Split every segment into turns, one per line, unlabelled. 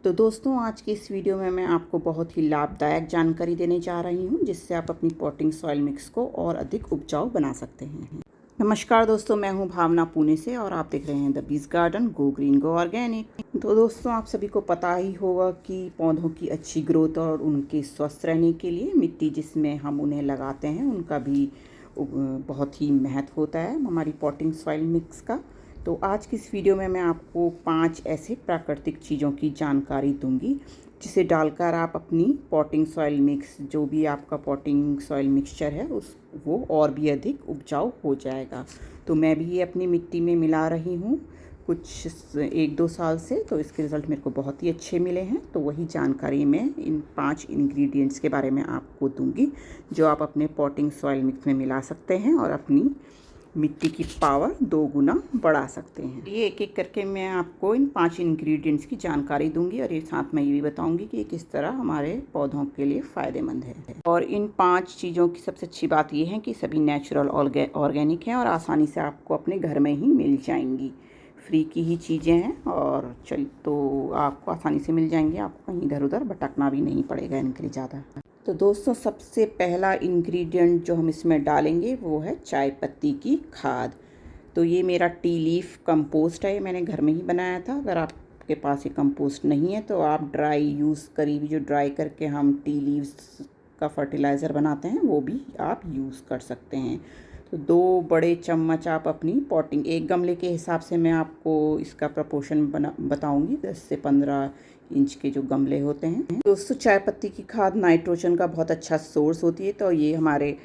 तो दोस्तों, आज की इस वीडियो में मैं आपको बहुत ही लाभदायक जानकारी देने जा रही हूँ जिससे आप अपनी पॉटिंग सॉइल मिक्स को और अधिक उपजाऊ बना सकते हैं। नमस्कार दोस्तों, मैं हूँ भावना पुणे से और आप देख रहे हैं the bees garden go green go organic. तो दोस्तों, आप सभी को पता ही होगा कि पौधों की अच्छी ग्रोथ और उनके स्वस्थ रहने के लिए मिट्टी जिसमें हम उन्हें लगाते हैं उनका भी बहुत ही महत्व होता है हमारी पॉटिंग सॉइल मिक्स का। तो आज की इस वीडियो में मैं आपको 5 ऐसे प्राकृतिक चीज़ों की जानकारी दूंगी जिसे डालकर आप अपनी पॉटिंग सॉइल मिक्स, जो भी आपका पॉटिंग सॉइल मिक्सचर है वो और भी अधिक उपजाऊ हो जाएगा। तो मैं भी ये अपनी मिट्टी में मिला रही हूँ कुछ 1-2 साल से, तो इसके रिज़ल्ट मेरे को बहुत ही अच्छे मिले हैं। तो वही जानकारी मैं इन 5 इंग्रेडिएंट्स के बारे में आपको दूंगी जो आप अपने पॉटिंग सॉइल मिक्स में मिला सकते हैं और अपनी मिट्टी की पावर 2 गुना बढ़ा सकते हैं। ये एक एक करके मैं आपको इन 5 इंग्रेडिएंट्स की जानकारी दूंगी और ये साथ में ये भी बताऊंगी कि ये किस तरह हमारे पौधों के लिए फ़ायदेमंद है। और इन 5 चीज़ों की सबसे अच्छी बात ये है कि सभी नेचुरल ऑर्गेनिक हैं और आसानी से आपको अपने घर में ही मिल जाएंगी। फ्री की ही चीज़ें हैं और तो आपको आसानी से मिल जाएंगी, आपको कहीं इधर उधर भटकना भी नहीं पड़ेगा इनके लिए ज़्यादा। तो दोस्तों, सबसे पहला इंग्रेडिएंट जो हम इसमें डालेंगे वो है चाय पत्ती की खाद। तो ये मेरा टी लीफ कंपोस्ट है, ये मैंने घर में ही बनाया था। अगर आपके पास ये कंपोस्ट नहीं है तो आप ड्राई यूज़ करी हुई, जो ड्राई करके हम टी लीव्स का फर्टिलाइज़र बनाते हैं, वो भी आप यूज़ कर सकते हैं। तो 2 बड़े चम्मच आप अपनी पॉटिंग, एक गमले के हिसाब से मैं आपको इसका प्रपोर्शन बताऊँगी। 10 से 15 इंच के जो गमले होते हैं। दोस्तों, चाय पत्ती की खाद नाइट्रोजन का बहुत अच्छा सोर्स होती है, तो ये हमारे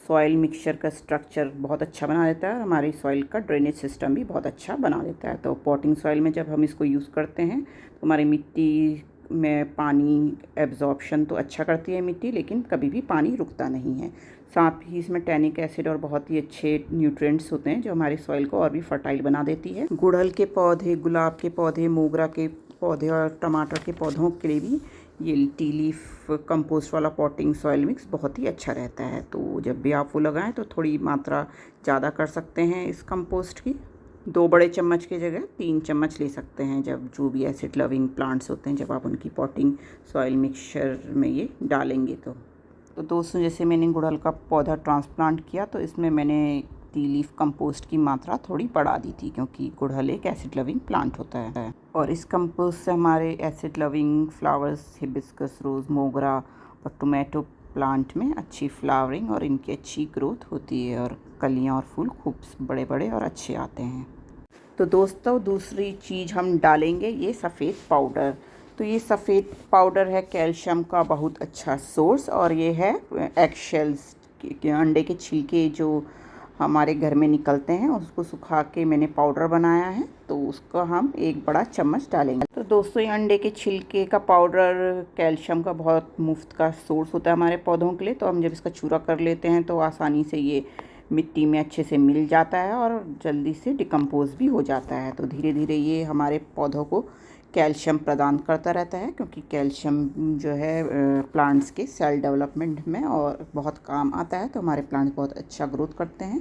सॉइल मिक्सचर का स्ट्रक्चर बहुत अच्छा बना देता है और हमारी सॉइल का ड्रेनेज सिस्टम भी बहुत अच्छा बना देता है। तो पॉटिंग सॉइल में जब हम इसको यूज़ करते हैं तो हमारी मिट्टी में पानी एब्जॉर्प्शन तो अच्छा करती है मिट्टी, लेकिन कभी भी पानी रुकता नहीं है। साथ ही इसमें टैनिक एसिड और बहुत ही अच्छे न्यूट्रिएंट्स होते हैं जो हमारी सॉइल को और भी फर्टाइल बना देती है। गुड़हल के पौधे, गुलाब के पौधे, मोगरा के पौधे और टमाटर के पौधों के लिए भी ये टी लीफ कंपोस्ट वाला पॉटिंग सॉइल मिक्स बहुत ही अच्छा रहता है। तो जब भी आप वो लगाएं तो थोड़ी मात्रा ज़्यादा कर सकते हैं इस कंपोस्ट की। 2 बड़े चम्मच की जगह 3 चम्मच ले सकते हैं जब जो भी एसिड लविंग प्लांट्स होते हैं, जब आप उनकी पॉटिंग सॉइल मिक्सचर में ये डालेंगे तो दोस्तों, जैसे मैंने गुड़हल का पौधा ट्रांसप्लांट किया तो इसमें मैंने टी लीफ कंपोस्ट की मात्रा थोड़ी बढ़ा दी थी, क्योंकि गुड़हल एक एसिड लविंग प्लांट होता है और इस कंपोस्ट से हमारे एसिड लविंग फ्लावर्स, हिबिस्कस, रोज़, मोगरा और टोमेटो प्लांट में अच्छी फ्लावरिंग और इनकी अच्छी ग्रोथ होती है और कलियां और फूल खूब बड़े बड़े और अच्छे आते हैं। तो दोस्तों, दूसरी चीज़ हम डालेंगे ये सफ़ेद पाउडर। तो ये सफ़ेद पाउडर है कैल्शियम का बहुत अच्छा सोर्स और ये है एग शेल्स के अंडे के छिलके जो हमारे घर में निकलते हैं, उसको सुखा के मैंने पाउडर बनाया है, तो उसको हम 1 बड़ा चम्मच डालेंगे। तो दोस्तों, ये अंडे के छिलके का पाउडर कैल्शियम का बहुत मुफ्त का सोर्स होता है हमारे पौधों के लिए। तो हम जब इसका चूरा कर लेते हैं तो आसानी से ये मिट्टी में अच्छे से मिल जाता है और जल्दी से डिकम्पोज भी हो जाता है। तो धीरे धीरे ये हमारे पौधों को कैल्शियम प्रदान करता रहता है, क्योंकि कैल्शियम जो है प्लांट्स के सेल डेवलपमेंट में और बहुत काम आता है। तो हमारे प्लांट्स बहुत अच्छा ग्रोथ करते हैं।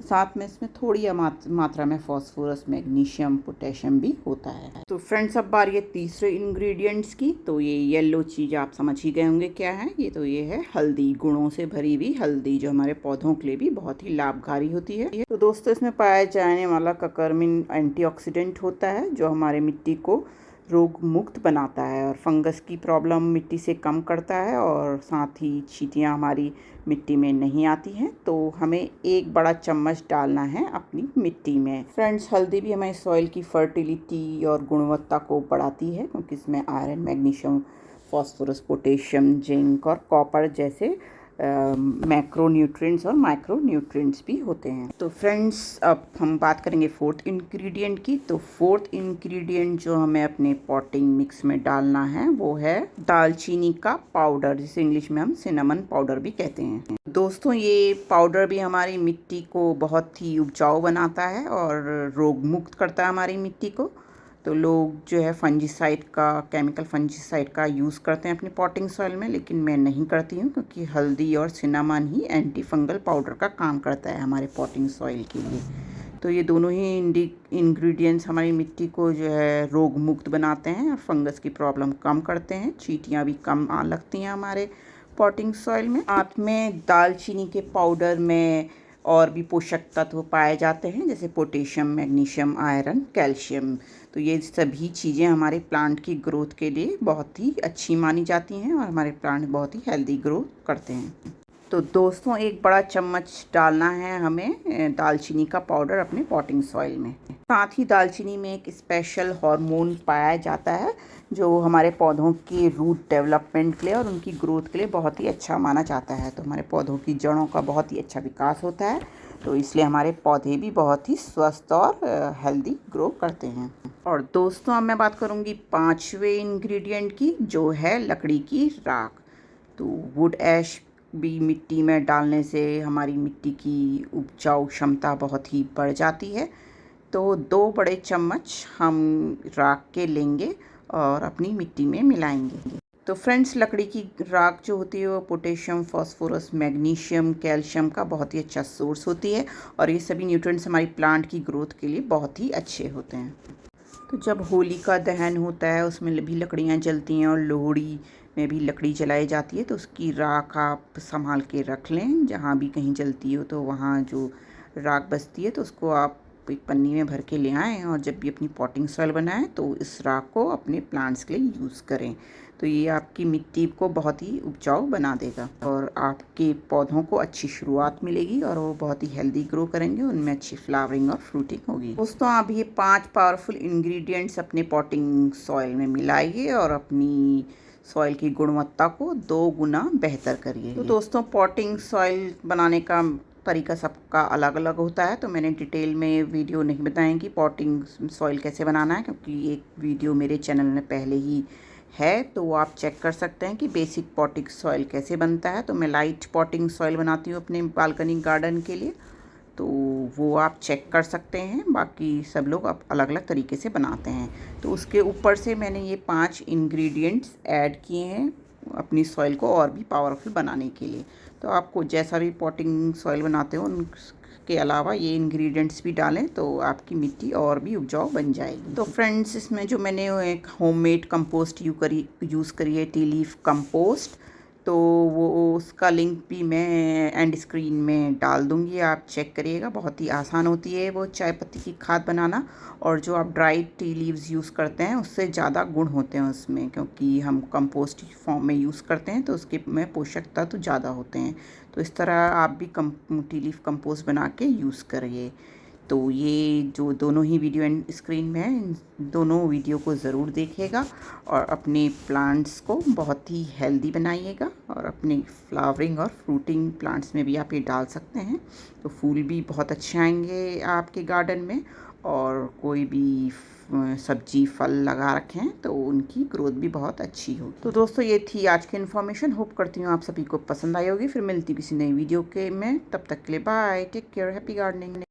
साथ में इसमें थोड़ी मात्रा में फॉस्फोरस, मैग्नीशियम, पोटेशियम भी होता है। तो फ्रेंड्स, अब बारी है तीसरे इंग्रेडिएंट्स की। तो ये येलो चीज़ आप समझ ही गए होंगे क्या है। ये है हल्दी, गुणों से भरी हुई हल्दी जो हमारे पौधों के लिए भी बहुत ही लाभकारी होती है। तो दोस्तों, इसमें पाया जाने वाला ककरमिन एंटीऑक्सीडेंट होता है जो हमारे मिट्टी को रोग मुक्त बनाता है और फंगस की प्रॉब्लम मिट्टी से कम करता है और साथ ही चींटियाँ हमारी मिट्टी में नहीं आती हैं। तो हमें 1 बड़ा चम्मच डालना है अपनी मिट्टी में। फ्रेंड्स, हल्दी भी हमारी सॉइल की फर्टिलिटी और गुणवत्ता को बढ़ाती है, क्योंकि इसमें iron, magnesium, phosphorus, potassium, zinc और कॉपर जैसे मैक्रो न्यूट्रिएंट्स और माइक्रो न्यूट्रिएंट्स भी होते हैं। तो फ्रेंड्स, अब हम बात करेंगे 4th इंग्रेडिएंट की। तो 4th इंग्रेडिएंट जो हमें अपने पॉटिंग मिक्स में डालना है वो है दालचीनी का पाउडर, जिसे इंग्लिश में हम सिनेमन पाउडर भी कहते हैं। दोस्तों, ये पाउडर भी हमारी मिट्टी को बहुत ही उपजाऊ बनाता है और रोग मुक्त करता है हमारी मिट्टी को। तो लोग जो है फंजीसाइड का, केमिकल फंजीसाइड का यूज़ करते हैं अपनी पॉटिंग सॉइल में, लेकिन मैं नहीं करती हूँ, क्योंकि हल्दी और सिनामन ही एंटी फंगल पाउडर का काम करता है हमारे पॉटिंग सॉइल के लिए। तो ये दोनों ही इंग्रेडिएंट्स हमारी मिट्टी को जो है रोग मुक्त बनाते हैं और फंगस की प्रॉब्लम कम करते हैं। चींटियाँ भी कम लगती हैं हमारे पॉटिंग सॉइल में। साथ में दालचीनी के पाउडर में और भी पोषक तत्व पाए जाते हैं, जैसे पोटेशियम, मैग्नीशियम, आयरन, कैल्शियम। तो ये सभी चीज़ें हमारे प्लांट की ग्रोथ के लिए बहुत ही अच्छी मानी जाती हैं और हमारे प्लांट बहुत ही हेल्दी ग्रोथ करते हैं। तो दोस्तों, एक बड़ा चम्मच डालना है हमें दालचीनी का पाउडर अपने पॉटिंग सॉइल में। साथ ही दालचीनी में एक स्पेशल हार्मोन पाया जाता है जो हमारे पौधों के रूट डेवलपमेंट के लिए और उनकी ग्रोथ के लिए बहुत ही अच्छा माना जाता है। तो हमारे पौधों की जड़ों का बहुत ही अच्छा विकास होता है, तो इसलिए हमारे पौधे भी बहुत ही स्वस्थ और हेल्दी ग्रो करते हैं। और दोस्तों, अब मैं बात करूँगी 5वें इंग्रेडिएंट की, जो है लकड़ी की राख। तो वुड ऐश भी मिट्टी में डालने से हमारी मिट्टी की उपजाऊ क्षमता बहुत ही बढ़ जाती है। तो 2 बड़े चम्मच हम राख के लेंगे और अपनी मिट्टी में मिलाएंगे। तो फ्रेंड्स, लकड़ी की राख जो होती है वो पोटेशियम, फास्फोरस, मैग्नीशियम, कैल्शियम का बहुत ही अच्छा सोर्स होती है और ये सभी न्यूट्रिएंट्स हमारी प्लांट की ग्रोथ के लिए बहुत ही अच्छे होते हैं। तो जब होली का दहन होता है उसमें भी लकड़ियाँ जलती हैं और लोहड़ी में भी लकड़ी जलाई जाती है, तो उसकी राख आप संभाल के रख लें। जहाँ भी कहीं जलती हो तो वहाँ जो राख बचती है तो उसको आप एक पन्नी में भर के ले आएँ और जब भी अपनी पॉटिंग सॉइल बनाएं तो इस राख को अपने प्लांट्स के लिए यूज़ करें। तो ये आपकी मिट्टी को बहुत ही उपजाऊ बना देगा और आपके पौधों को अच्छी शुरुआत मिलेगी और वो बहुत ही हेल्दी ग्रो करेंगे, उनमें अच्छी फ्लावरिंग और फ्रूटिंग होगी। दोस्तों, आप ये 5 पावरफुल इंग्रेडिएंट्स अपने पॉटिंग सॉइल में मिलाइए और अपनी सॉइल की गुणवत्ता को 2 गुना बेहतर करिए। तो दोस्तों, पॉटिंग सॉइल बनाने का तरीका सबका अलग अलग होता है, तो मैंने डिटेल में वीडियो नहीं बताएं कि पॉटिंग सॉइल कैसे बनाना है, क्योंकि एक वीडियो मेरे चैनल में पहले ही है, तो वो आप चेक कर सकते हैं कि बेसिक पॉटिंग सॉइल कैसे बनता है। तो मैं लाइट पॉटिंग सॉइल बनाती हूँ अपने बालकनी गार्डन के लिए, तो वो आप चेक कर सकते हैं। बाकी सब लोग अब अलग अलग तरीके से बनाते हैं। तो उसके ऊपर से मैंने ये 5 इंग्रेडिएंट्स ऐड किए हैं अपनी सॉइल को और भी पावरफुल बनाने के लिए। तो आपको जैसा भी पॉटिंग सॉइल बनाते हो उनके अलावा ये इंग्रेडिएंट्स भी डालें तो आपकी मिट्टी और भी उपजाऊ बन जाएगी। तो फ्रेंड्स, इसमें जो मैंने एक होममेड कंपोस्ट यूज़ करी है, टी लीफ कंपोस्ट, तो वो उसका लिंक भी मैं एंड स्क्रीन में डाल दूँगी, आप चेक करिएगा। बहुत ही आसान होती है वो चाय पत्ती की खाद बनाना, और जो आप ड्राई टी लीव्स यूज़ करते हैं उससे ज़्यादा गुण होते हैं उसमें, क्योंकि हम कंपोस्ट फॉर्म में यूज़ करते हैं तो उसके में पोषक तत्व ज़्यादा होते हैं। तो इस तरह आप भी टी लीफ कंपोस्ट बना के यूज़ करिए। तो ये जो दोनों ही वीडियो एंड स्क्रीन में है, इन दोनों वीडियो को ज़रूर देखिएगा और अपने प्लांट्स को बहुत ही हेल्दी बनाइएगा। और अपने फ्लावरिंग और फ्रूटिंग प्लांट्स में भी आप ये डाल सकते हैं, तो फूल भी बहुत अच्छे आएंगे आपके गार्डन में। और कोई भी सब्जी फल लगा रखें तो उनकी ग्रोथ भी बहुत अच्छी होगी। तो दोस्तों, ये थी आज की इन्फॉर्मेशन। होप करती हूँ आप सभी को पसंद आई होगी। फिर मिलती किसी नई वीडियो के में, तब तक के लिए bye, take care, happy gardening.